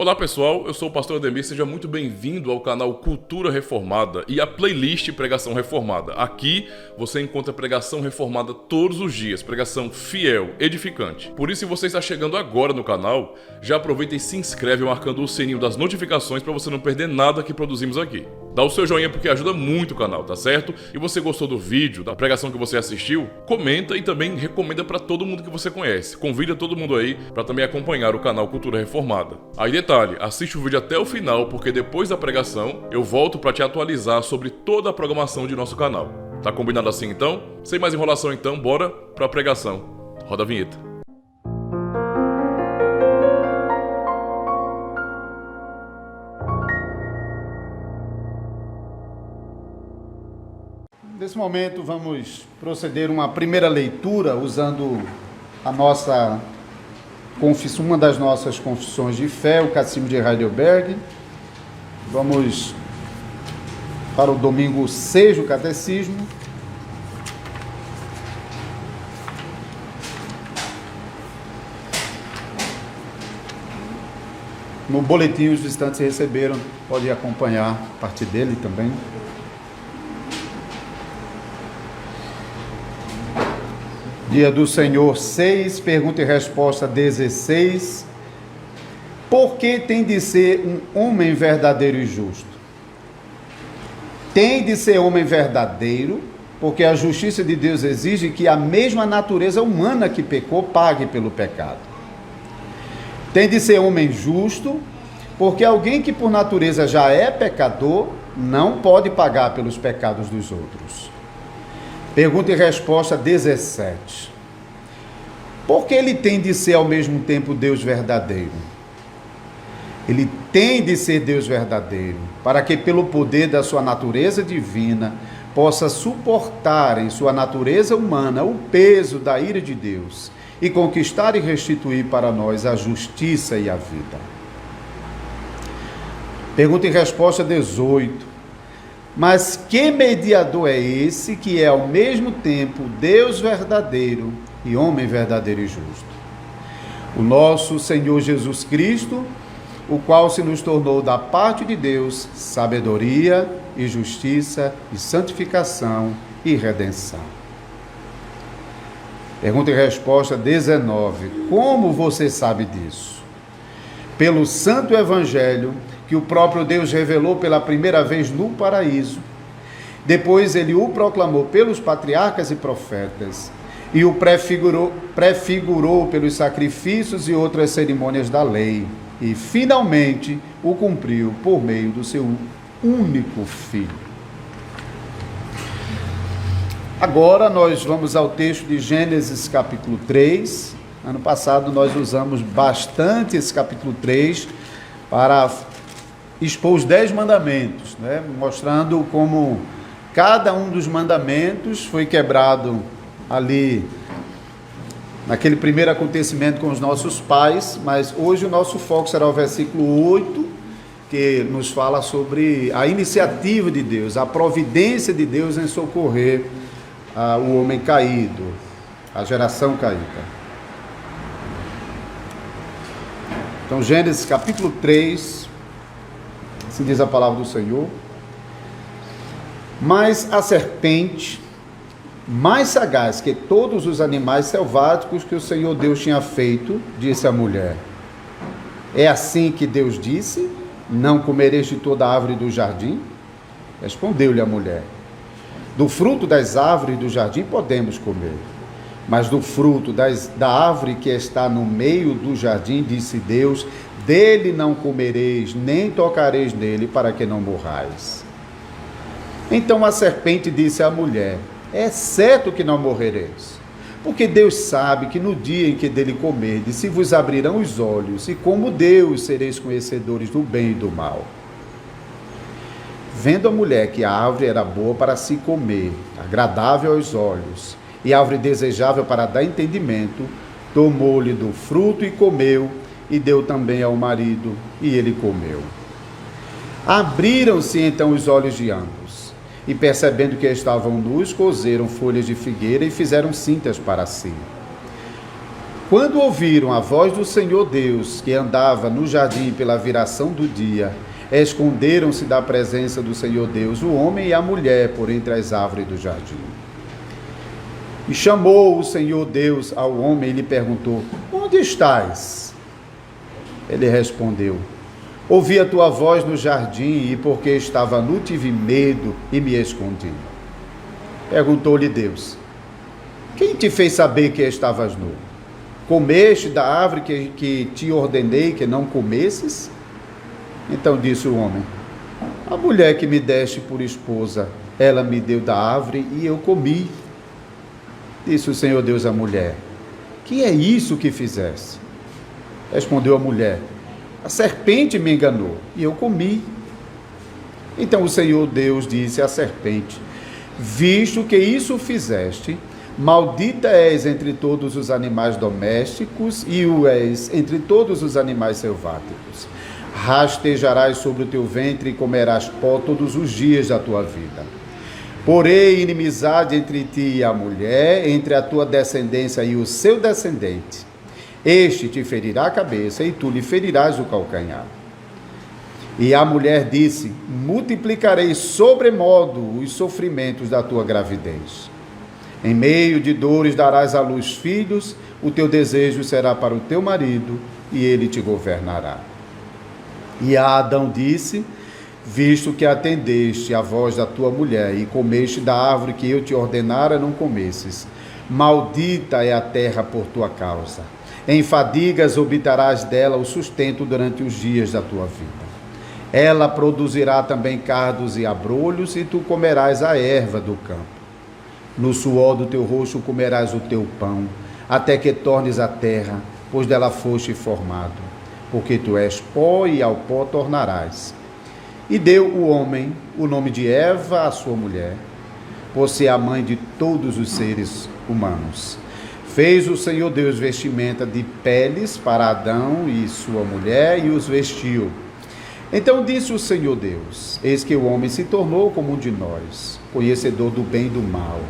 Olá pessoal, eu sou o pastor Ademir, seja muito bem-vindo ao canal Cultura Reformada e à playlist Pregação Reformada. Aqui você encontra pregação reformada todos os dias, pregação fiel, edificante. Por isso, se você está chegando agora no canal, já aproveita e se inscreve marcando o sininho das notificações para você não perder nada que produzimos aqui. Dá o seu joinha porque ajuda muito o canal, tá certo? E você gostou do vídeo, da pregação que você assistiu? Comenta e também recomenda para todo mundo que você conhece. Convida todo mundo aí para também acompanhar o canal Cultura Reformada. Aí detalhe, assiste o vídeo até o final porque depois da pregação eu volto para te atualizar sobre toda a programação de nosso canal. Tá combinado assim então? Sem mais enrolação então, bora para a pregação. Roda a vinheta. Nesse momento vamos proceder uma primeira leitura usando uma das nossas confissões de fé, o Catecismo de Heidelberg. Vamos para o domingo 6 do Catecismo. No boletim os visitantes receberam, pode acompanhar a partir dele também. Dia do Senhor 6, pergunta e resposta 16. Por que tem de ser um homem verdadeiro e justo? Tem de ser homem verdadeiro, porque a justiça de Deus exige que a mesma natureza humana que pecou pague pelo pecado. Tem de ser homem justo, porque alguém que por natureza já é pecador, não pode pagar pelos pecados dos outros. Pergunta e resposta 17. Por que ele tem de ser ao mesmo tempo Deus verdadeiro? Ele tem de ser Deus verdadeiro, para que pelo poder da sua natureza divina, possa suportar em sua natureza humana o peso da ira de Deus e conquistar e restituir para nós a justiça e a vida. Pergunta e resposta 18. Mas que mediador é esse que é ao mesmo tempo Deus verdadeiro e homem verdadeiro e justo? O nosso Senhor Jesus Cristo, o qual se nos tornou da parte de Deus sabedoria e justiça e santificação e redenção. Pergunta e resposta 19. Como você sabe disso? Pelo Santo Evangelho que o próprio Deus revelou pela primeira vez no paraíso. Depois ele o proclamou pelos patriarcas e profetas e o prefigurou pelos sacrifícios e outras cerimônias da lei e finalmente o cumpriu por meio do seu único Filho. Agora nós vamos ao texto de Gênesis capítulo 3. Ano passado nós usamos bastante esse capítulo 3 para expor os 10 mandamentos, né? Mostrando como cada um dos mandamentos foi quebrado ali naquele primeiro acontecimento com os nossos pais, mas hoje o nosso foco será o versículo 8, que nos fala sobre a iniciativa de Deus, a providência de Deus em socorrer o homem caído, a geração caída. Então, Gênesis capítulo 3, assim diz a palavra do Senhor. Mas a serpente, mais sagaz que todos os animais selváticos que o Senhor Deus tinha feito, disse à mulher: é assim que Deus disse: não comereis de toda a árvore do jardim? Respondeu-lhe a mulher: do fruto das árvores do jardim podemos comer, mas do fruto da árvore que está no meio do jardim, disse Deus: dele não comereis, nem tocareis nele, para que não morrais. Então a serpente disse à mulher: é certo que não morrereis, porque Deus sabe que no dia em que dele comerdes, se vos abrirão os olhos, e como Deus sereis conhecedores do bem e do mal. Vendo a mulher que a árvore era boa para se comer, agradável aos olhos, e árvore desejável para dar entendimento, tomou-lhe do fruto e comeu, e deu também ao marido, e ele comeu. Abriram-se então os olhos de ambos, e percebendo que estavam nus, coseram folhas de figueira e fizeram cintas para si. Quando ouviram a voz do Senhor Deus, que andava no jardim pela viração do dia, esconderam-se da presença do Senhor Deus, o homem e a mulher, por entre as árvores do jardim. E chamou o Senhor Deus ao homem e lhe perguntou: onde estás? Ele respondeu: ouvi a tua voz no jardim, e porque estava nu tive medo e me escondi. Perguntou-lhe Deus: quem te fez saber que estavas nu? Comeste da árvore que te ordenei que não comesses? Então disse o homem: a mulher que me deste por esposa, ela me deu da árvore e eu comi. Disse o Senhor Deus à mulher: que é isso que fizeste? Respondeu a mulher: a serpente me enganou e eu comi. Então o Senhor Deus disse à serpente: visto que isso fizeste, maldita és entre todos os animais domésticos e o és entre todos os animais selváticos. Rastejarás sobre o teu ventre e comerás pó todos os dias da tua vida. Porém, inimizade entre ti e a mulher, entre a tua descendência e o seu descendente. Este te ferirá a cabeça e tu lhe ferirás o calcanhar. E a mulher disse: multiplicarei sobremodo os sofrimentos da tua gravidez. Em meio de dores darás à luz filhos, o teu desejo será para o teu marido, e ele te governará. E a Adão disse: visto que atendeste à voz da tua mulher, e comeste da árvore que eu te ordenara não comesses, maldita é a terra por tua causa. Em fadigas obterás dela o sustento durante os dias da tua vida. Ela produzirá também cardos e abrolhos, e tu comerás a erva do campo. No suor do teu rosto comerás o teu pão, até que tornes a terra, pois dela foste formado. Porque tu és pó e ao pó tornarás. E deu o homem o nome de Eva à sua mulher, por ser a mãe de todos os seres humanos. Fez o Senhor Deus vestimenta de peles para Adão e sua mulher e os vestiu. Então disse o Senhor Deus: eis que o homem se tornou como um de nós, conhecedor do bem e do mal.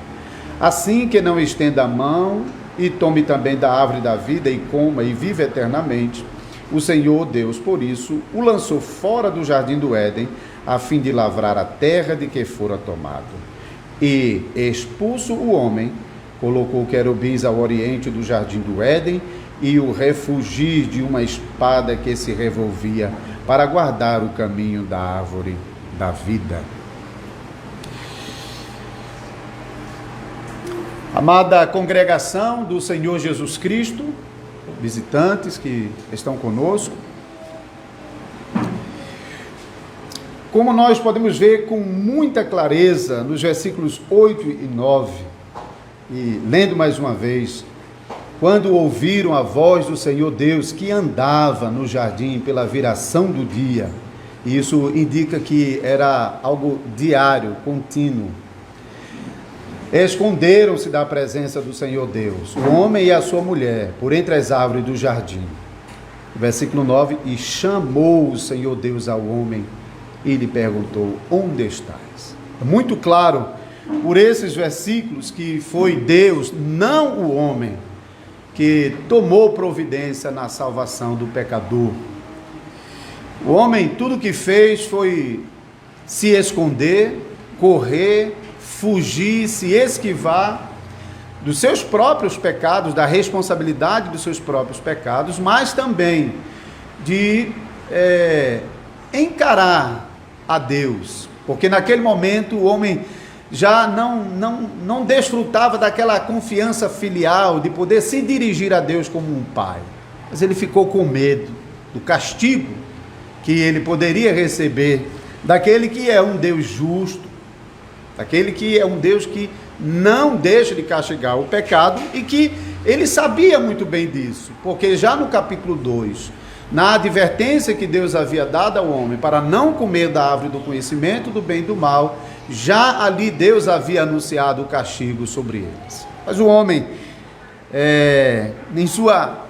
Assim que não estenda a mão e tome também da árvore da vida e coma e viva eternamente. O Senhor Deus, por isso, o lançou fora do jardim do Éden, a fim de lavrar a terra de que fora tomado. E, expulso o homem, colocou querubins ao oriente do jardim do Éden e o refugir de uma espada que se revolvia para guardar o caminho da árvore da vida. Amada congregação do Senhor Jesus Cristo, visitantes que estão conosco, como nós podemos ver com muita clareza nos versículos 8 e 9, e lendo mais uma vez, quando ouviram a voz do Senhor Deus que andava no jardim pela viração do dia, e isso indica que era algo diário, contínuo, esconderam-se da presença do Senhor Deus, o homem e a sua mulher, por entre as árvores do jardim. Versículo 9, e chamou o Senhor Deus ao homem e lhe perguntou: onde estás? É muito claro por esses versículos que foi Deus, não o homem, que tomou providência na salvação do pecador. O homem, tudo que fez foi se esconder, correr, fugir, se esquivar dos seus próprios pecados, da responsabilidade dos seus próprios pecados, mas também de encarar a Deus, porque naquele momento o homem já não desfrutava daquela confiança filial de poder se dirigir a Deus como um pai, mas ele ficou com medo do castigo que ele poderia receber daquele que é um Deus justo, daquele que é um Deus que não deixa de castigar o pecado, e que ele sabia muito bem disso, porque já no capítulo 2, na advertência que Deus havia dado ao homem para não comer da árvore do conhecimento do bem e do mal, já ali Deus havia anunciado o castigo sobre eles. Mas o homem, em sua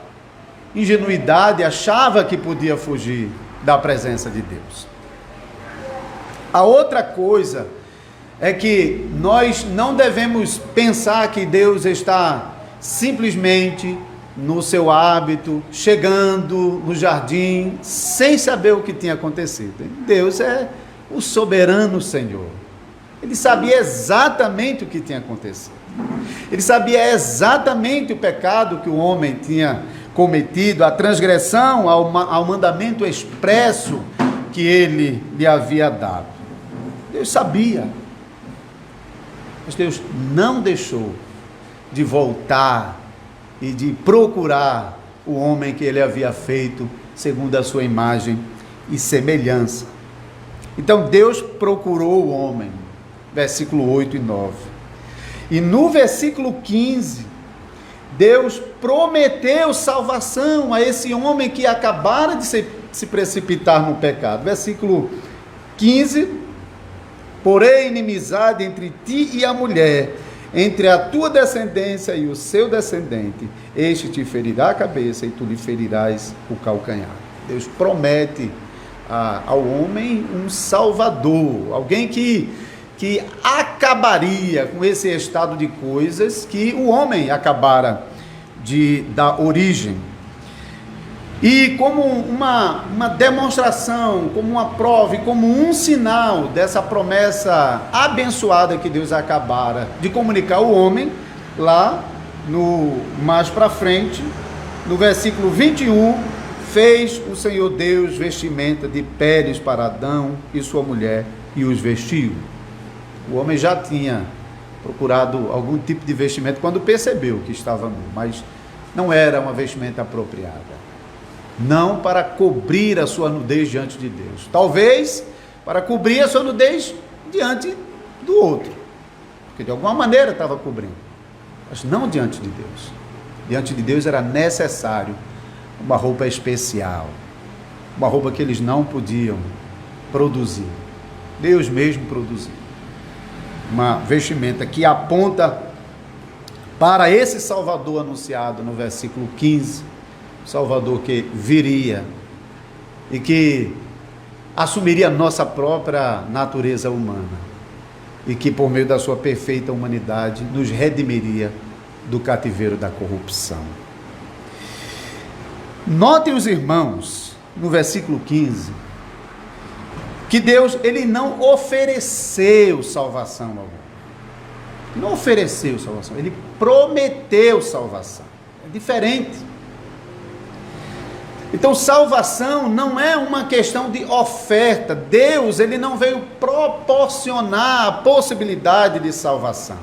ingenuidade, achava que podia fugir da presença de Deus. A outra coisa é que nós não devemos pensar que Deus está simplesmente no seu hábito, chegando no jardim, sem saber o que tinha acontecido. Deus é o soberano Senhor. Ele sabia exatamente o que tinha acontecido. Ele sabia exatamente o pecado que o homem tinha cometido, a transgressão ao mandamento expresso que ele lhe havia dado. Deus sabia. Mas Deus não deixou de voltar e de procurar o homem que ele havia feito segundo a sua imagem e semelhança. Então Deus procurou o homem, versículo 8 e 9. E no versículo 15, Deus prometeu salvação a esse homem que acabara de se precipitar no pecado. Versículo 15: porém inimizade entre ti e a mulher, entre a tua descendência e o seu descendente, este te ferirá a cabeça e tu lhe ferirás o calcanhar. Deus promete ao homem um salvador, alguém que acabaria com esse estado de coisas que o homem acabara de dar origem. E como uma demonstração, como uma prova e como um sinal dessa promessa abençoada que Deus acabara de comunicar ao homem, lá mais para frente, no versículo 21, fez o Senhor Deus vestimenta de peles para Adão e sua mulher e os vestiu. O homem já tinha procurado algum tipo de vestimento quando percebeu que estava nu, mas não era uma vestimenta apropriada. Não para cobrir a sua nudez diante de Deus. Talvez para cobrir a sua nudez diante do outro, porque de alguma maneira estava cobrindo, mas não diante de Deus. Diante de Deus era necessário uma roupa especial, uma roupa que eles não podiam produzir. Deus mesmo produziu uma vestimenta que aponta para esse Salvador anunciado no versículo 15, Salvador que viria e que assumiria a nossa própria natureza humana e que por meio da sua perfeita humanidade nos redimiria do cativeiro da corrupção. Notem os irmãos, no versículo 15, que Deus, ele não ofereceu salvação ao homem. Não ofereceu salvação, ele prometeu salvação. É diferente. Então, salvação não é uma questão de oferta. Deus, ele não veio proporcionar a possibilidade de salvação.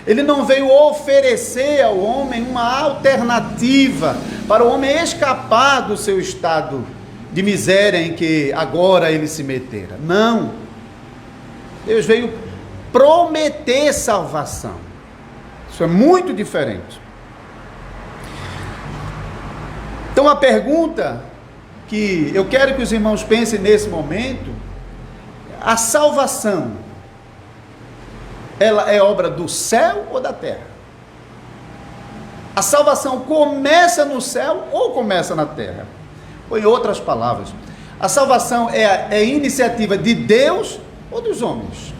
Ele não veio oferecer ao homem uma alternativa para o homem escapar do seu estado de miséria em que agora ele se metera. Não. Deus veio prometer salvação. Isso é muito diferente. Então a pergunta que eu quero que os irmãos pensem nesse momento: a salvação, ela é obra do céu ou da terra? A salvação começa no céu ou começa na terra? Ou em outras palavras, a salvação é iniciativa de Deus ou dos homens?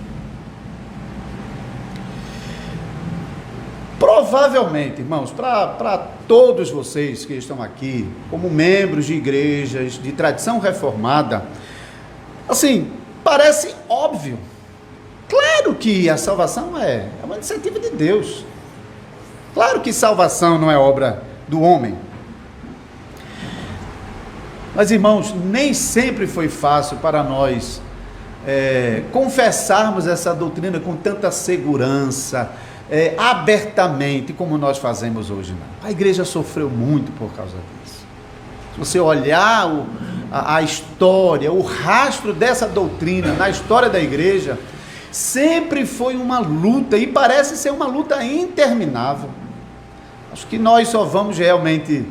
Provavelmente, irmãos, para todos vocês que estão aqui, como membros de igrejas de tradição reformada, assim, parece óbvio. Claro que a salvação é uma iniciativa de Deus. Claro que salvação não é obra do homem. Mas, irmãos, nem sempre foi fácil para nós confessarmos essa doutrina com tanta segurança, abertamente, como nós fazemos hoje. Não. A igreja sofreu muito por causa disso. Se você olhar a história, o rastro dessa doutrina na história da igreja, sempre foi uma luta, e parece ser uma luta interminável. Acho que nós só vamos realmente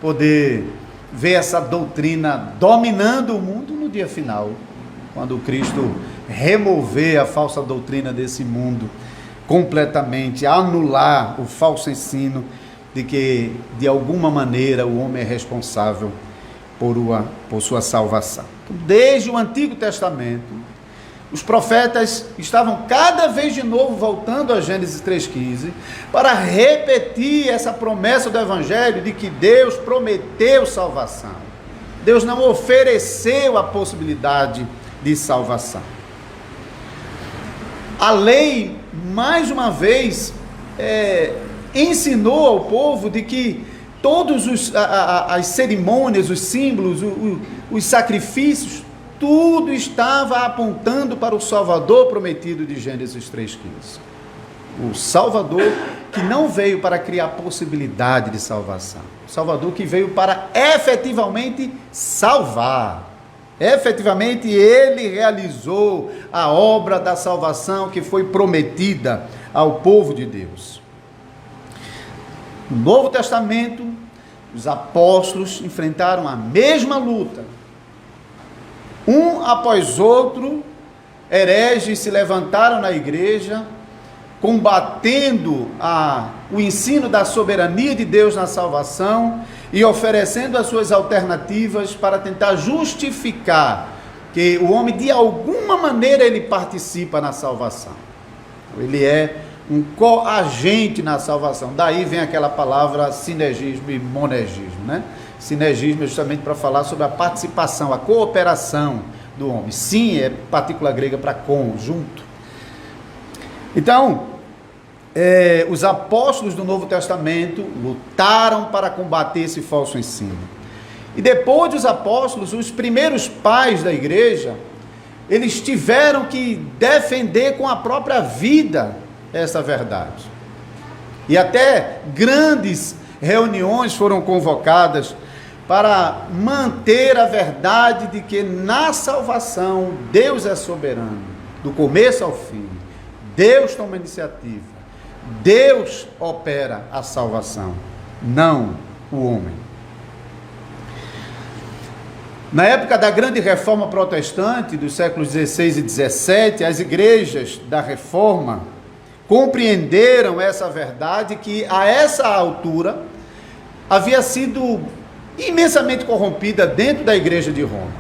poder ver essa doutrina dominando o mundo no dia final, quando Cristo remover a falsa doutrina desse mundo completamente, anular o falso ensino de que de alguma maneira o homem é responsável por sua salvação. Desde o Antigo Testamento, os profetas estavam cada vez de novo voltando a Gênesis 3,15 para repetir essa promessa do Evangelho de que Deus prometeu salvação. Deus não ofereceu a possibilidade de salvação. A lei, mais uma vez, ensinou ao povo de que todas as cerimônias, os símbolos, os sacrifícios, tudo estava apontando para o Salvador prometido de Gênesis 3,15. O Salvador que não veio para criar possibilidade de salvação. O Salvador que veio para efetivamente salvar. Efetivamente ele realizou a obra da salvação que foi prometida ao povo de Deus. No Novo Testamento, os apóstolos enfrentaram a mesma luta. Um após outro, hereges se levantaram na igreja, combatendo o ensino da soberania de Deus na salvação e oferecendo as suas alternativas para tentar justificar que o homem, de alguma maneira, ele participa na salvação. Ele é um coagente na salvação. Daí vem aquela palavra sinergismo e monergismo, né? Sinergismo é justamente para falar sobre a participação, a cooperação do homem. Sim, é partícula grega para conjunto. Então, os apóstolos do Novo Testamento lutaram para combater esse falso ensino. E depois dos apóstolos, os primeiros pais da igreja, eles tiveram que defender com a própria vida essa verdade. E até grandes reuniões foram convocadas para manter a verdade de que na salvação Deus é soberano, do começo ao fim. Deus toma iniciativa. Deus opera a salvação, não o homem. Na época da grande reforma protestante, dos séculos XVI e XVII, as igrejas da reforma compreenderam essa verdade que a essa altura havia sido imensamente corrompida dentro da igreja de Roma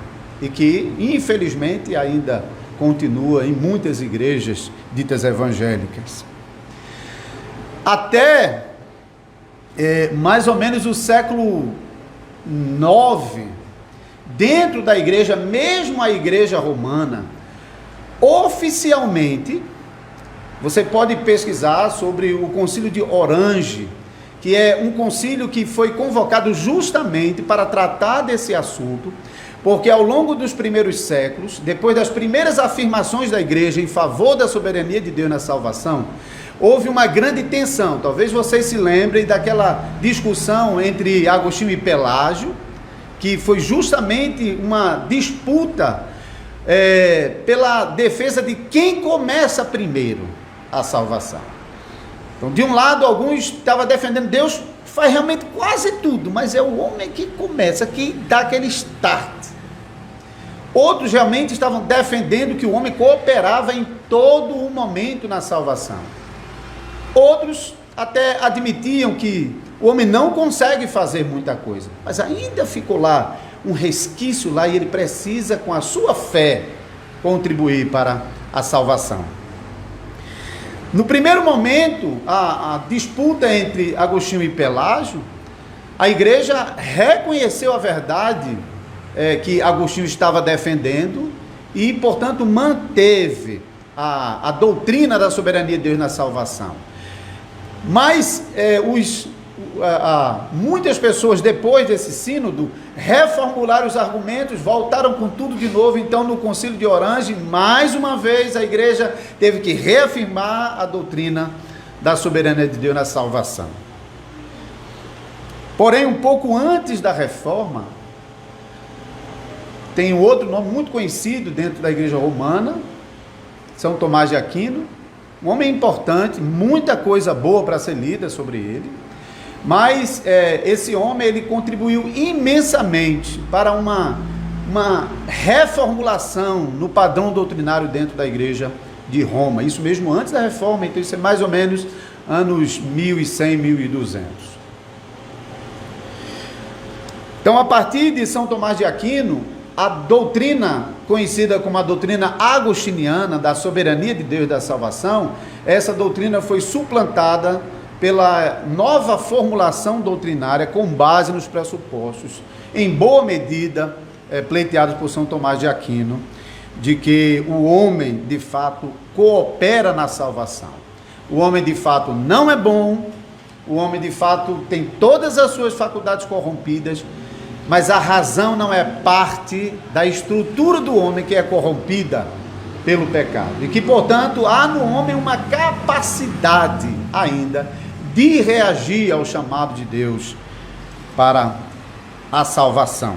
e que, infelizmente, ainda continua em muitas igrejas ditas evangélicas. Até mais ou menos o século IX, dentro da igreja, mesmo a igreja romana, oficialmente, você pode pesquisar sobre o concílio de Orange, que é um concílio que foi convocado justamente para tratar desse assunto, porque ao longo dos primeiros séculos, depois das primeiras afirmações da igreja em favor da soberania de Deus na salvação, houve uma grande tensão. Talvez vocês se lembrem daquela discussão entre Agostinho e Pelágio, que foi justamente uma disputa pela defesa de quem começa primeiro a salvação. Então, de um lado, alguns estavam defendendo Deus faz realmente quase tudo, mas é o homem que começa, que dá aquele start. Outros realmente estavam defendendo que o homem cooperava em todo o momento na salvação. Outros até admitiam que o homem não consegue fazer muita coisa, mas ainda ficou lá um resquício lá e ele precisa, com a sua fé, contribuir para a salvação. No primeiro momento, a disputa entre Agostinho e Pelágio, a igreja reconheceu a verdade que Agostinho estava defendendo e, portanto, manteve a doutrina da soberania de Deus na salvação. Mas muitas pessoas, depois desse sínodo, reformularam os argumentos, voltaram com tudo de novo. Então, no concílio de Orange, mais uma vez, a igreja teve que reafirmar a doutrina da soberania de Deus na salvação. Porém, um pouco antes da reforma, tem um outro nome muito conhecido dentro da igreja romana, São Tomás de Aquino, um homem importante, muita coisa boa para ser lida sobre ele. Mas esse homem, ele contribuiu imensamente para uma reformulação no padrão doutrinário dentro da igreja de Roma. Isso mesmo antes da reforma, então isso é mais ou menos anos 1100, 1200. Então, a partir de São Tomás de Aquino, a doutrina conhecida como a doutrina agostiniana da soberania de Deus e da salvação, essa doutrina foi suplantada pela nova formulação doutrinária com base nos pressupostos, em boa medida pleiteados por São Tomás de Aquino, de que o homem de fato coopera na salvação. O homem de fato não é bom, o homem de fato tem todas as suas faculdades corrompidas, mas a razão não é parte da estrutura do homem que é corrompida pelo pecado. E que, portanto, há no homem uma capacidade ainda de reagir ao chamado de Deus para a salvação.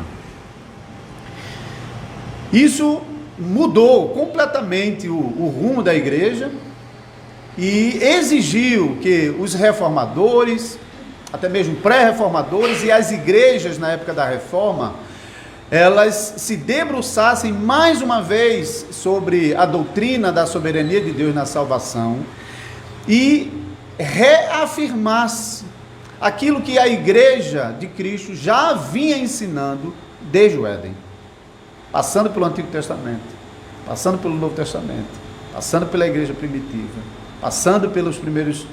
Isso mudou completamente o rumo da igreja e exigiu que os reformadores, até mesmo pré-reformadores e as igrejas na época da Reforma, elas se debruçassem mais uma vez sobre a doutrina da soberania de Deus na salvação e reafirmasse aquilo que a igreja de Cristo já vinha ensinando desde o Éden, passando pelo Antigo Testamento, passando pelo Novo Testamento, passando pela igreja primitiva, passando pelos primeiros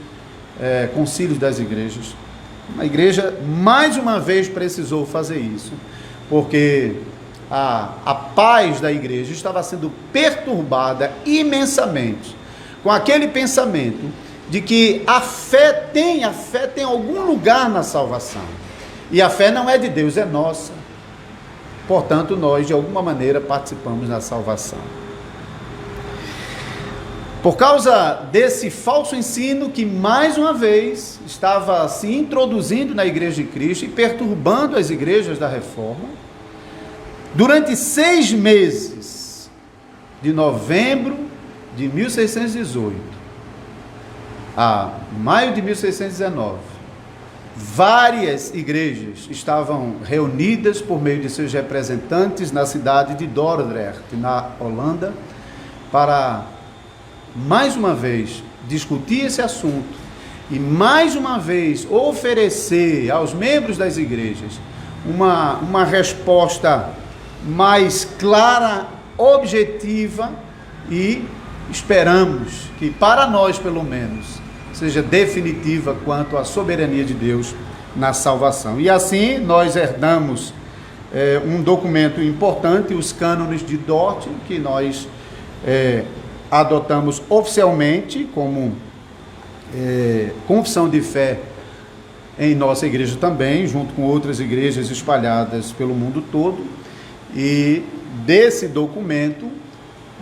concílios das igrejas. A igreja, mais uma vez, precisou fazer isso, porque a paz da igreja estava sendo perturbada imensamente com aquele pensamento de que a fé tem algum lugar na salvação, e a fé não é de Deus, é nossa. Portanto, nós, de alguma maneira, participamos da salvação. Por causa desse falso ensino que, mais uma vez, estava se introduzindo na Igreja de Cristo e perturbando as igrejas da Reforma, durante 6 meses, de novembro de 1618 a maio de 1619, várias igrejas estavam reunidas por meio de seus representantes na cidade de Dordrecht, na Holanda, para mais uma vez discutir esse assunto e mais uma vez oferecer aos membros das igrejas uma resposta mais clara, objetiva, e esperamos que para nós, pelo menos, seja definitiva quanto à soberania de Deus na salvação. E assim nós herdamos um documento importante, os cânones de Dort, que nós adotamos oficialmente como confissão de fé em nossa igreja também, junto com outras igrejas espalhadas pelo mundo todo, e desse documento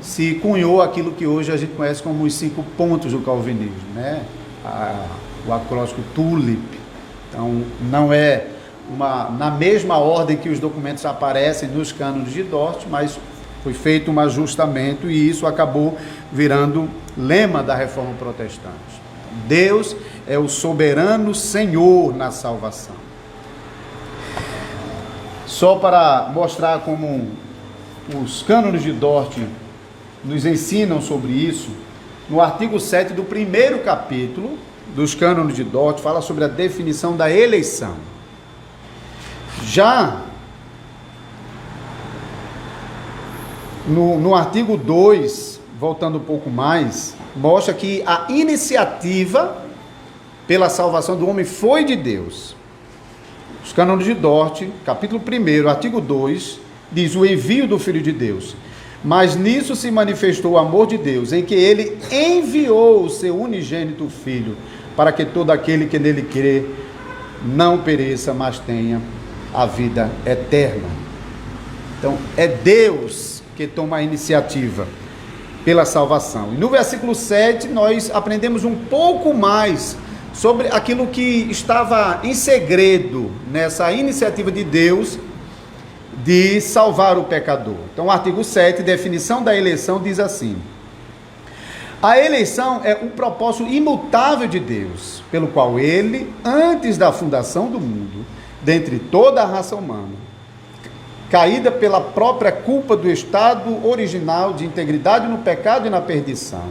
se cunhou aquilo que hoje a gente conhece como os 5 pontos do calvinismo, né? O acróstico TULIP. Então, não é na mesma ordem que os documentos aparecem nos cânones de Dort, mas foi feito um ajustamento e isso acabou virando lema da Reforma Protestante. Deus é o soberano Senhor na salvação. Só para mostrar como os cânones de Dort nos ensinam sobre isso, no artigo 7 do primeiro capítulo dos cânones de Dort, fala sobre a definição da eleição. Já no artigo 2, voltando um pouco mais, mostra que a iniciativa pela salvação do homem foi de Deus. Os cânones de Dort, capítulo 1, artigo 2, diz: o envio do Filho de Deus. Mas nisso se manifestou o amor de Deus, em que ele enviou o seu unigênito Filho, para que todo aquele que nele crê não pereça, mas tenha a vida eterna. Então, é Deus que toma a iniciativa pela salvação. E no versículo 7, nós aprendemos um pouco mais sobre aquilo que estava em segredo nessa iniciativa de Deus de salvar o pecador. Então, o artigo 7, definição da eleição, diz assim: a eleição é um propósito imutável de Deus, pelo qual ele, antes da fundação do mundo, dentre toda a raça humana, caída pela própria culpa do estado original de integridade no pecado e na perdição,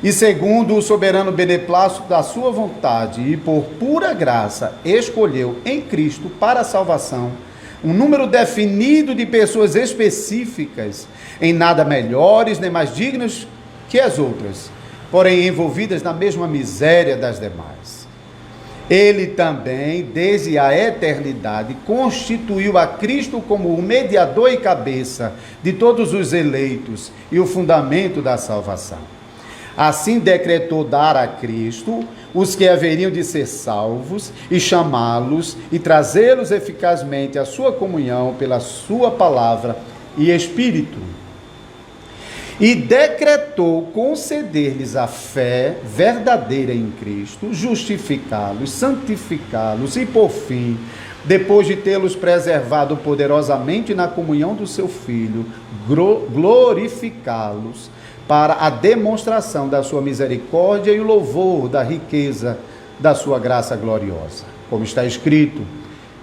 e segundo o soberano beneplácito da sua vontade, e por pura graça, escolheu em Cristo para a salvação um número definido de pessoas específicas, em nada melhores nem mais dignas que as outras, porém envolvidas na mesma miséria das demais. Ele também, desde a eternidade, constituiu a Cristo como o mediador e cabeça de todos os eleitos e o fundamento da salvação. Assim decretou dar a Cristo os que haveriam de ser salvos e chamá-los e trazê-los eficazmente à sua comunhão pela sua palavra e Espírito. E decretou conceder-lhes a fé verdadeira em Cristo, justificá-los, santificá-los e, por fim, depois de tê-los preservado poderosamente na comunhão do seu Filho, glorificá-los para a demonstração da sua misericórdia e o louvor da riqueza da sua graça gloriosa. Como está escrito,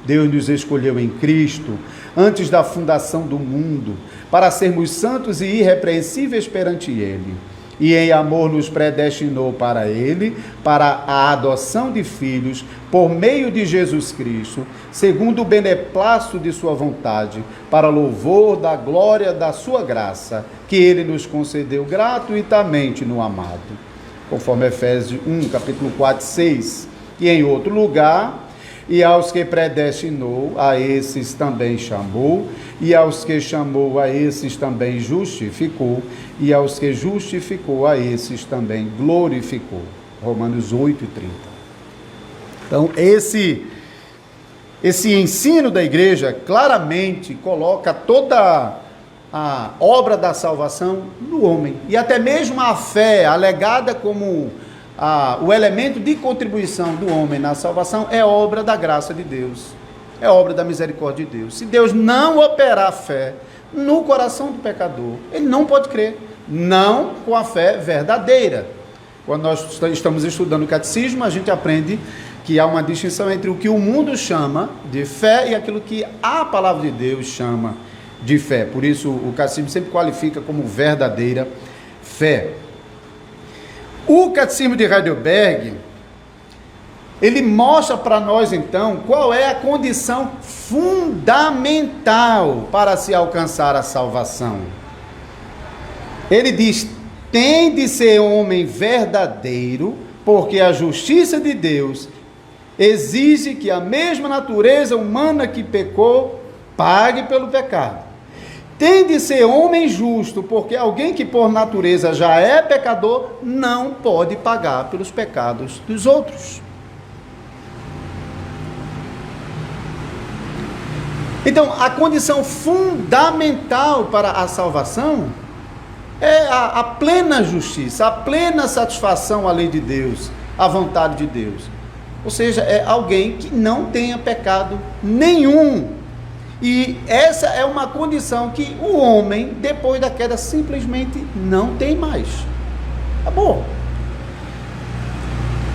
Deus nos escolheu em Cristo antes da fundação do mundo, para sermos santos e irrepreensíveis perante Ele. E em amor nos predestinou para Ele, para a adoção de filhos, por meio de Jesus Cristo, segundo o beneplácito de sua vontade, para louvor da glória da sua graça, que Ele nos concedeu gratuitamente no amado. Conforme Efésios 1, capítulo 4, 6. E em outro lugar, e aos que predestinou, a esses também chamou, e aos que chamou, a esses também justificou, e aos que justificou, a esses também glorificou. Romanos 8, 30. Então, esse ensino da igreja claramente coloca toda a obra da salvação no homem, e até mesmo a fé alegada como o elemento de contribuição do homem na salvação é obra da graça de Deus, é obra da misericórdia de Deus. Se Deus não operar a fé no coração do pecador, ele não pode crer, não com a fé verdadeira. Quando nós estamos estudando o catecismo, a gente aprende que há uma distinção entre o que o mundo chama de fé e aquilo que a palavra de Deus chama de fé. Por isso o catecismo sempre qualifica como verdadeira fé. O Catecismo de Heidelberg, ele mostra para nós, então, qual é a condição fundamental para se alcançar a salvação. Ele diz: tem de ser homem verdadeiro, porque a justiça de Deus exige que a mesma natureza humana que pecou pague pelo pecado. Tem de ser homem justo, porque alguém que por natureza já é pecador não pode pagar pelos pecados dos outros. Então, a condição fundamental para a salvação é a plena justiça, a plena satisfação à lei de Deus, à vontade de Deus. Ou seja, é alguém que não tenha pecado nenhum. E essa é uma condição que o homem, depois da queda, simplesmente não tem mais. Acabou.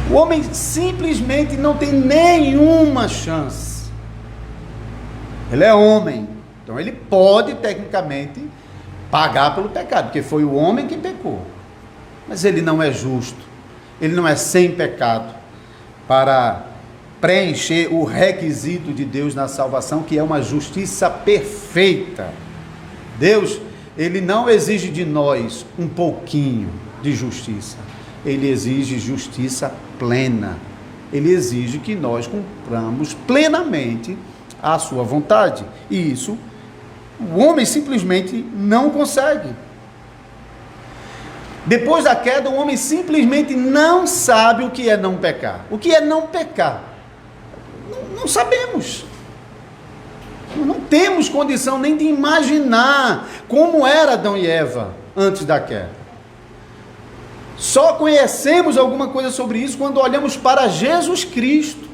O homem simplesmente não tem nenhuma chance. Ele é homem, então ele pode, tecnicamente, pagar pelo pecado, porque foi o homem que pecou. Mas ele não é justo, ele não é sem pecado para preencher o requisito de Deus na salvação, que é uma justiça perfeita. Deus, ele não exige de nós um pouquinho de justiça, ele exige justiça plena, ele exige que nós cumpramos plenamente a sua vontade, e isso o homem simplesmente não consegue. Depois da queda, o homem simplesmente não sabe o que é não pecar. O que é não pecar? Não sabemos. Não temos condição nem de imaginar como era Adão e Eva antes da queda. Só conhecemos alguma coisa sobre isso quando olhamos para Jesus Cristo,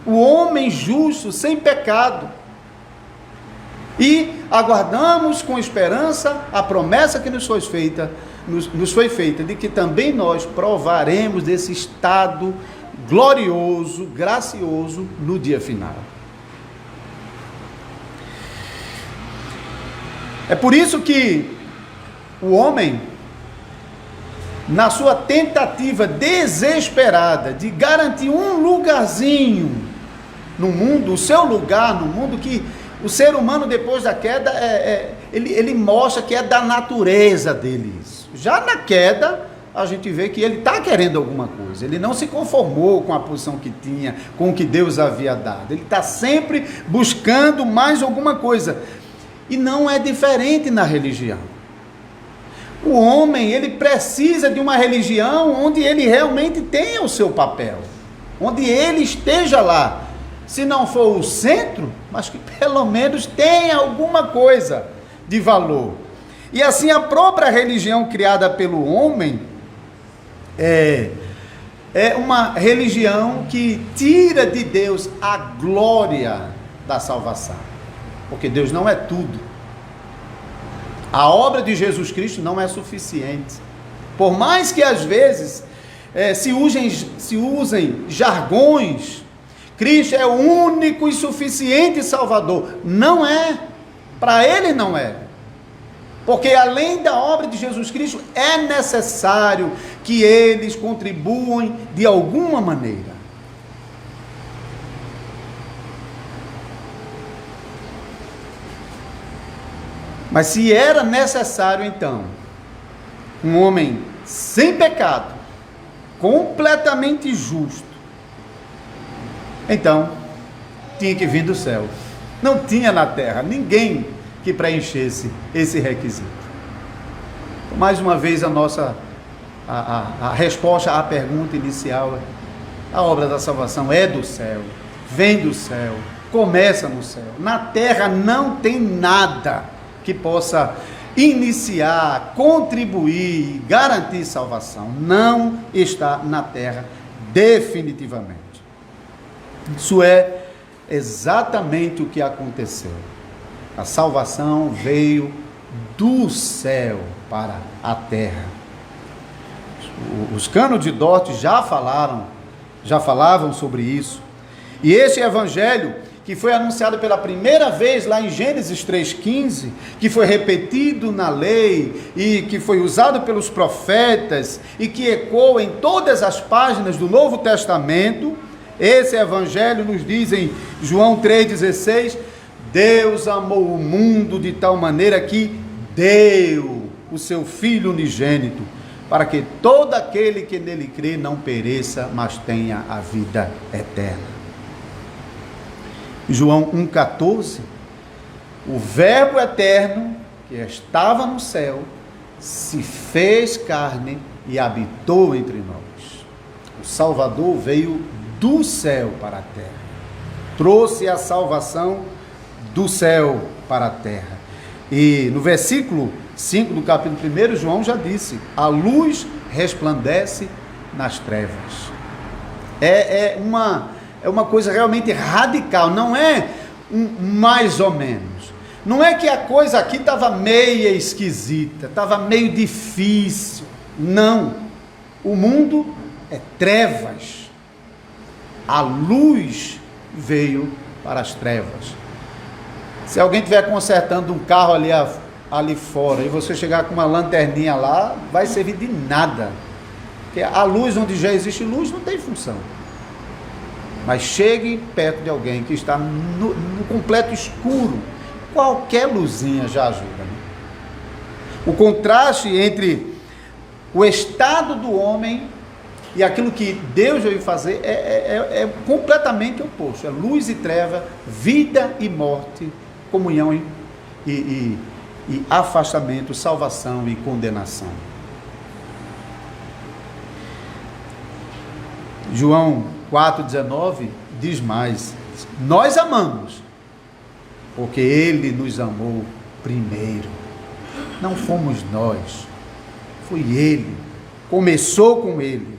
o homem justo, sem pecado, e aguardamos com esperança a promessa que nos foi feita de que também nós provaremos desse estado glorioso, gracioso no dia final. É por isso que o homem, na sua tentativa desesperada de garantir um lugarzinho no mundo, o seu lugar no mundo, que O ser humano, depois da queda, ele mostra que é da natureza dele isso. Já na queda, a gente vê que ele está querendo alguma coisa. Ele não se conformou com a posição que tinha, com o que Deus havia dado. Ele está sempre buscando mais alguma coisa. E não é diferente na religião. O homem, ele precisa de uma religião onde ele realmente tenha o seu papel, onde ele esteja lá, se não for o centro, mas que pelo menos tenha alguma coisa de valor. E assim a própria religião criada pelo homem é uma religião que tira de Deus a glória da salvação, porque Deus não é tudo. A obra de Jesus Cristo não é suficiente. Por mais que às vezes se usem jargões, Cristo é o único e suficiente Salvador. Não é. Para ele não é. Porque além da obra de Jesus Cristo, é necessário que eles contribuam de alguma maneira. Mas se era necessário, então, um homem sem pecado, completamente justo, então, tinha que vir do céu. Não tinha na terra ninguém que preenchesse esse requisito. Então, mais uma vez, a resposta à pergunta inicial é: a obra da salvação é do céu, vem do céu, começa no céu. Na terra não tem nada que possa iniciar, contribuir, garantir salvação. Não está na terra definitivamente. Isso é exatamente o que aconteceu. A salvação veio do céu para a terra. Os cânones de Dort já falavam sobre isso. E este evangelho, que foi anunciado pela primeira vez lá em Gênesis 3,15, que foi repetido na lei e que foi usado pelos profetas e que ecoa em todas as páginas do Novo Testamento, esse evangelho nos diz em João 3,16, Deus amou o mundo de tal maneira que deu o seu Filho unigênito, para que todo aquele que nele crê não pereça, mas tenha a vida eterna. João 1,14, o Verbo eterno, que estava no céu, se fez carne e habitou entre nós. O Salvador veio do céu para a terra, trouxe a salvação do céu para a terra. E no versículo 5 do capítulo 1, João já disse: a luz resplandece nas trevas. É uma coisa realmente radical, não é mais ou menos. Não é que a coisa aqui estava meio esquisita, estava meio difícil. Não. O mundo é trevas. A luz veio para as trevas. Se alguém estiver consertando um carro ali fora e você chegar com uma lanterninha lá, vai servir de nada. Porque a luz, onde já existe luz, não tem função. Mas chegue perto de alguém que está no completo escuro, qualquer luzinha já ajuda, né? O contraste entre o estado do homem e aquilo que Deus veio fazer é completamente oposto. É luz e treva, vida e morte, comunhão e afastamento, salvação e condenação. João 4,19 diz mais: nós amamos, porque Ele nos amou primeiro. Não fomos nós, foi Ele, começou com Ele.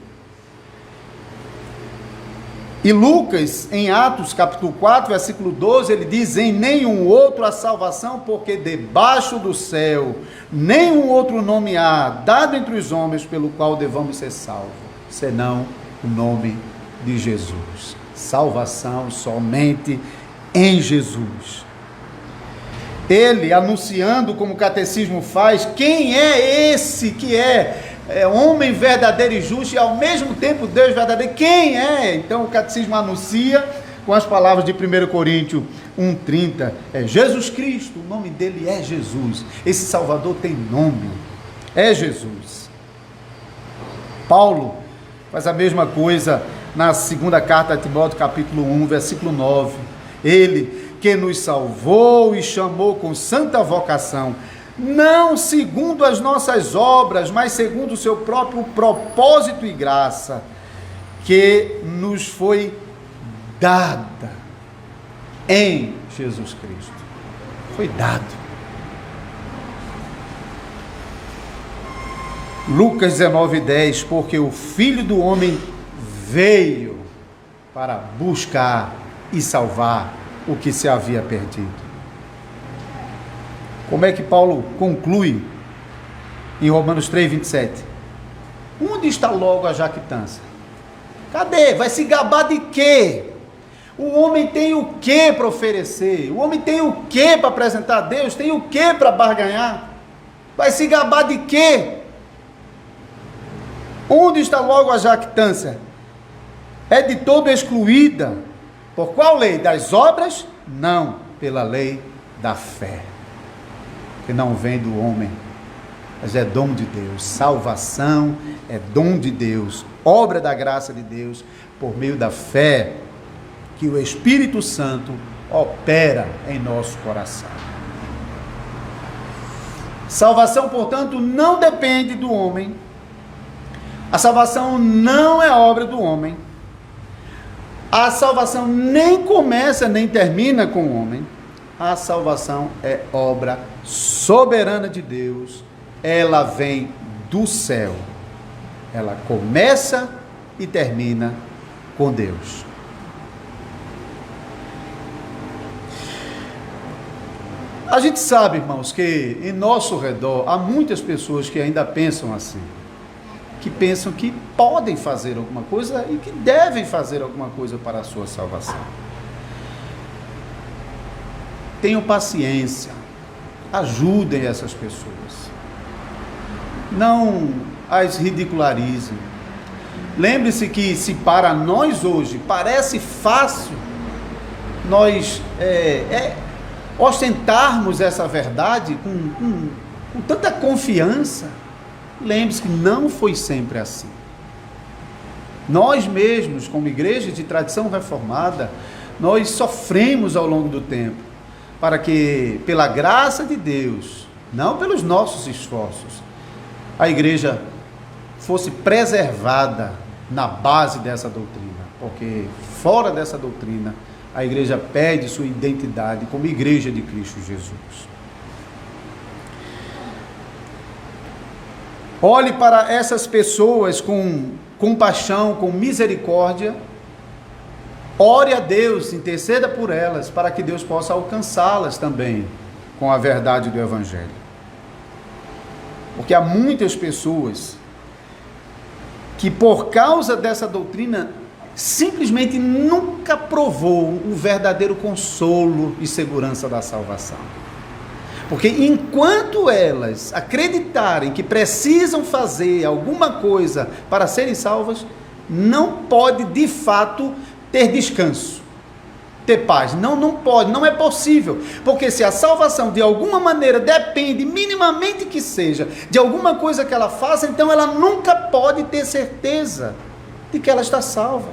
E Lucas, em Atos capítulo 4, versículo 12, ele diz: em nenhum outro há salvação, porque debaixo do céu nenhum outro nome há, dado entre os homens, pelo qual devamos ser salvos, senão o nome de Jesus. Salvação somente em Jesus. Ele anunciando, como o catecismo faz, quem é esse que é homem verdadeiro e justo e ao mesmo tempo Deus verdadeiro. Quem é? Então o catecismo anuncia com as palavras de 1 Coríntios 1:30, é Jesus Cristo, o nome dele é Jesus. Esse Salvador tem nome, é Jesus. Paulo faz a mesma coisa na segunda carta a Timóteo, capítulo 1, versículo 9. Ele que nos salvou e chamou com santa vocação, não segundo as nossas obras, mas segundo o seu próprio propósito e graça, que nos foi dada em Jesus Cristo. Foi dado. Lucas 19:10, porque o Filho do Homem veio para buscar e salvar o que se havia perdido. Como é que Paulo conclui em Romanos 3:27? Onde está logo a jactância? Cadê? Vai se gabar de quê? O homem tem o que para oferecer? O homem tem o que para apresentar a Deus? Tem o que para barganhar? Vai se gabar de quê? Onde está logo a jactância? É de todo excluída. Por qual lei? Das obras? Não, pela lei da fé, que não vem do homem, mas é dom de Deus. Salvação é dom de Deus, obra da graça de Deus, por meio da fé que o Espírito Santo opera em nosso coração. Salvação, portanto, não depende do homem. A salvação não é obra do homem. A salvação nem começa nem termina com o homem. A salvação é obra soberana de Deus. Ela vem do céu. Ela começa e termina com Deus. A gente sabe, irmãos, que em nosso redor há muitas pessoas que ainda pensam assim, que pensam que podem fazer alguma coisa e que devem fazer alguma coisa para a sua salvação. Tenham paciência, ajudem essas pessoas, não as ridicularizem. Lembre-se que se para nós hoje parece fácil nós ostentarmos essa verdade com tanta confiança, lembre-se que não foi sempre assim. Nós mesmos, como igreja de tradição reformada, nós sofremos ao longo do tempo, para que, pela graça de Deus, não pelos nossos esforços, a igreja fosse preservada na base dessa doutrina, porque fora dessa doutrina, a igreja perde sua identidade como igreja de Cristo Jesus. Olhe para essas pessoas com compaixão, com misericórdia. Ore a Deus, interceda por elas, para que Deus possa alcançá-las também com a verdade do Evangelho. Porque há muitas pessoas que, por causa dessa doutrina, simplesmente nunca provou o verdadeiro consolo e segurança da salvação. Porque enquanto elas acreditarem que precisam fazer alguma coisa para serem salvas, não pode de fato ter descanso, ter paz. Não pode, não é possível. Porque se a salvação de alguma maneira depende, minimamente que seja, de alguma coisa que ela faça, então ela nunca pode ter certeza de que ela está salva.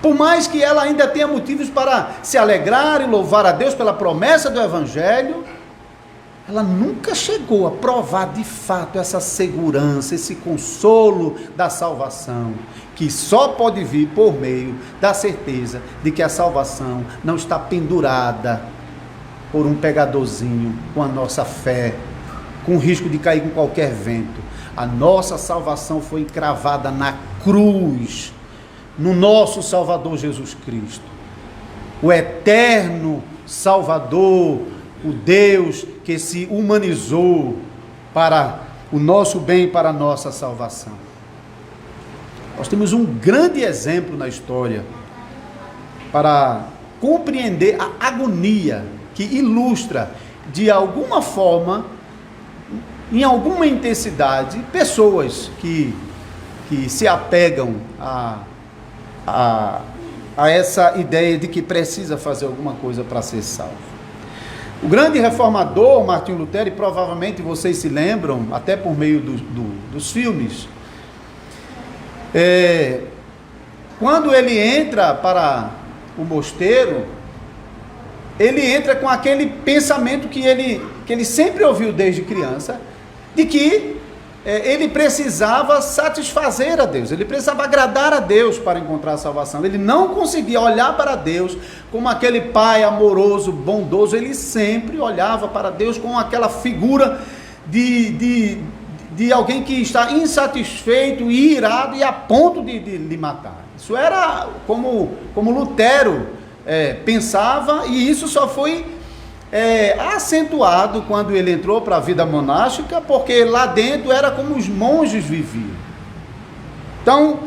Por mais que ela ainda tenha motivos para se alegrar e louvar a Deus pela promessa do Evangelho, ela nunca chegou a provar de fato essa segurança, esse consolo da salvação, que só pode vir por meio da certeza de que a salvação não está pendurada por um pegadorzinho com a nossa fé, com o risco de cair com qualquer vento. A nossa salvação foi encravada na cruz, no nosso Salvador Jesus Cristo, o eterno Salvador, o Deus que se humanizou para o nosso bem, para a nossa salvação. Nós temos um grande exemplo na história para compreender a agonia que ilustra, de alguma forma, em alguma intensidade, pessoas que se apegam a essa ideia de que precisa fazer alguma coisa para ser salvo. O grande reformador Martinho Lutero, e provavelmente vocês se lembram, até por meio dos filmes, quando ele entra para o mosteiro, ele entra com aquele pensamento que ele sempre ouviu desde criança, de que ele precisava satisfazer a Deus, ele precisava agradar a Deus para encontrar a salvação. Ele não conseguia olhar para Deus como aquele pai amoroso, bondoso. Ele sempre olhava para Deus com aquela figura de alguém que está insatisfeito e irado e a ponto de lhe matar. Isso era como Lutero pensava, e isso só foi acentuado quando ele entrou para a vida monástica, porque lá dentro era como os monges viviam. Então,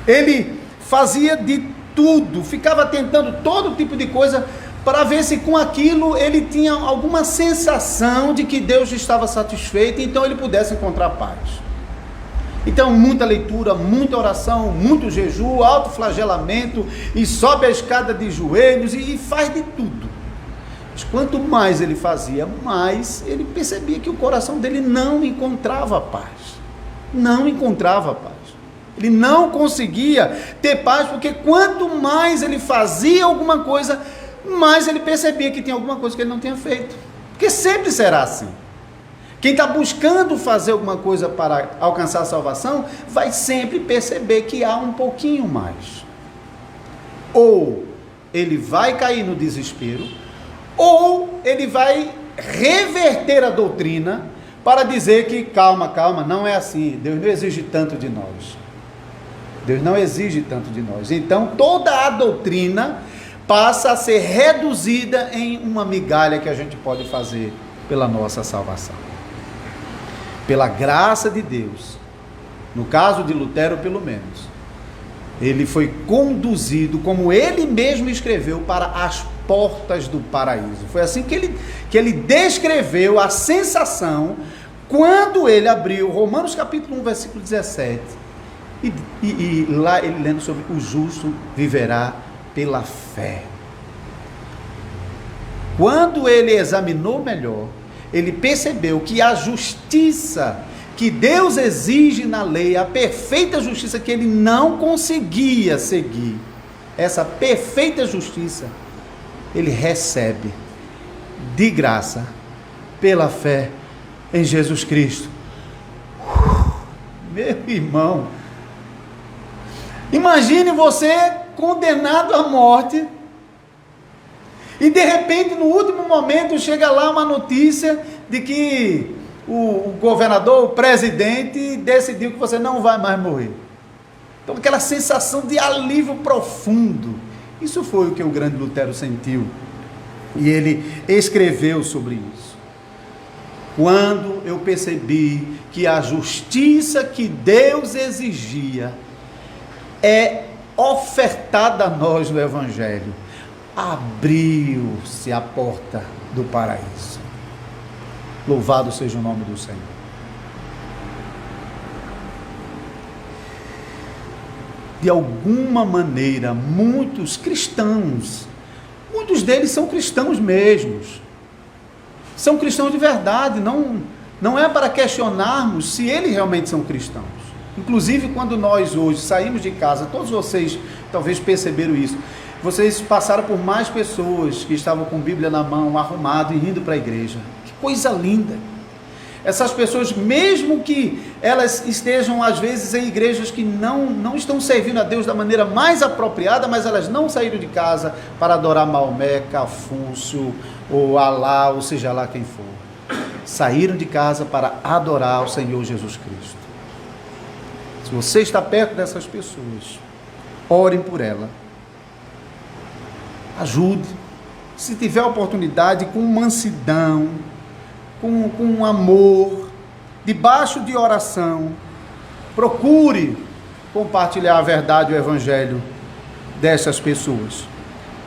ele fazia de tudo, ficava tentando todo tipo de coisa para ver se com aquilo ele tinha alguma sensação de que Deus estava satisfeito, então ele pudesse encontrar paz. Então, muita leitura, muita oração, muito jejum, autoflagelamento, e sobe a escada de joelhos e faz de tudo. Mas quanto mais ele fazia, mais ele percebia que o coração dele não encontrava paz. Não encontrava paz. Ele não conseguia ter paz, porque quanto mais ele fazia alguma coisa, mais ele percebia que tinha alguma coisa que ele não tinha feito. Porque sempre será assim. Quem está buscando fazer alguma coisa para alcançar a salvação, vai sempre perceber que há um pouquinho mais. Ou ele vai cair no desespero, ou ele vai reverter a doutrina para dizer que calma, não é assim, Deus não exige tanto de nós. Deus não exige tanto de nós. Então toda a doutrina passa a ser reduzida em uma migalha que a gente pode fazer pela nossa salvação. Pela graça de Deus, no caso de Lutero pelo menos, ele foi conduzido, como ele mesmo escreveu, para as portas do paraíso. Foi assim que ele descreveu a sensação quando ele abriu Romanos capítulo 1, versículo 17, e lá ele lendo sobre o justo viverá pela fé. Quando ele examinou melhor, ele percebeu que a justiça que Deus exige na lei, a perfeita justiça que ele não conseguia seguir, essa perfeita justiça, ele recebe de graça, pela fé em Jesus Cristo. Meu irmão, imagine você condenado à morte, e de repente no último momento chega lá uma notícia de que o governador, o presidente decidiu que você não vai mais morrer. Então aquela sensação de alívio profundo, isso foi o que o grande Lutero sentiu, e ele escreveu sobre isso. Quando eu percebi que a justiça que Deus exigia é ofertada a nós no Evangelho, abriu-se a porta do paraíso. Louvado seja o nome do Senhor. De alguma maneira, muitos cristãos, muitos deles são cristãos mesmos, são cristãos de verdade, não é para questionarmos se eles realmente são cristãos. Inclusive, quando nós hoje saímos de casa, todos vocês talvez perceberam isso, vocês passaram por mais pessoas que estavam com Bíblia na mão, arrumado e indo para a igreja. Que coisa linda! Essas pessoas, mesmo que elas estejam às vezes em igrejas que não estão servindo a Deus da maneira mais apropriada, mas elas não saíram de casa para adorar Maomé, Confúcio, ou Alá, ou seja lá quem for. Saíram de casa para adorar o Senhor Jesus Cristo. Se você está perto dessas pessoas, orem por ela. Ajude. Se tiver oportunidade, com mansidão, com amor, debaixo de oração, procure compartilhar a verdade, o Evangelho dessas pessoas.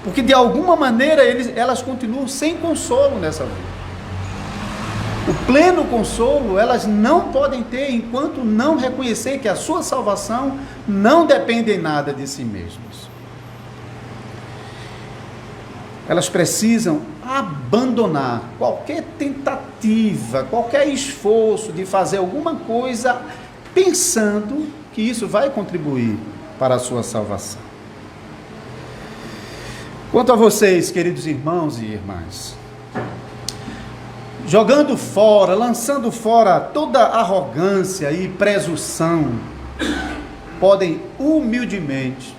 Porque de alguma maneira elas continuam sem consolo nessa vida. O pleno consolo elas não podem ter enquanto não reconhecer que a sua salvação não depende em nada de si mesmas. elas precisam abandonar qualquer tentativa, qualquer esforço de fazer alguma coisa pensando que isso vai contribuir para a sua salvação. Quanto a vocês, queridos irmãos e irmãs, jogando fora, lançando fora toda arrogância e presunção, podem humildemente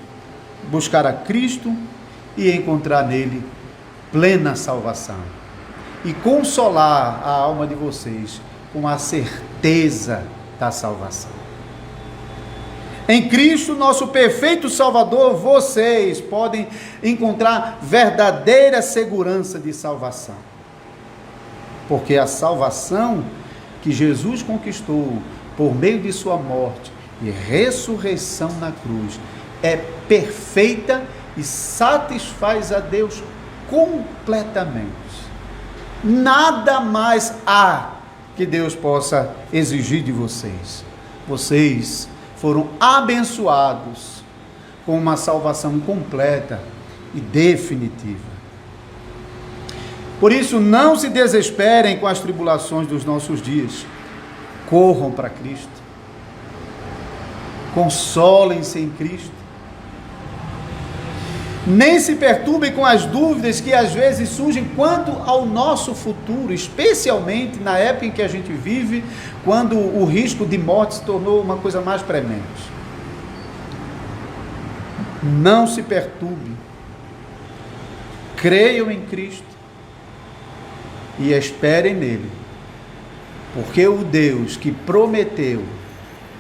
buscar a Cristo e encontrar nele plena salvação e consolar a alma de vocês com a certeza da salvação. Em Cristo, nosso perfeito Salvador, vocês podem encontrar verdadeira segurança de salvação. Porque a salvação que Jesus conquistou por meio de sua morte e ressurreição na cruz é perfeita e satisfaz a Deus completamente. Nada mais há que Deus possa exigir de vocês. Vocês foram abençoados com uma salvação completa e definitiva. Por isso, não se desesperem com as tribulações dos nossos dias. Corram para Cristo. Consolem-se em Cristo. Nem se perturbem com as dúvidas que às vezes surgem quanto ao nosso futuro, especialmente na época em que a gente vive, quando o risco de morte se tornou uma coisa mais premente. Não se perturbe. Creiam em Cristo e esperem nele, porque o Deus que prometeu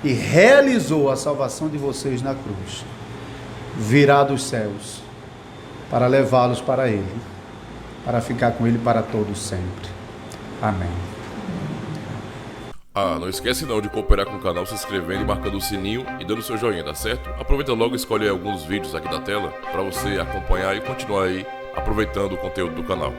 e realizou a salvação de vocês na cruz virá dos céus para levá-los para ele, para ficar com ele para todo sempre. Amém. Não esquece não de cooperar com o canal, se inscrevendo e marcando o sininho e dando seu joinha, tá certo? Aproveita logo e escolhe alguns vídeos aqui da tela para você acompanhar e continuar aí aproveitando o conteúdo do canal.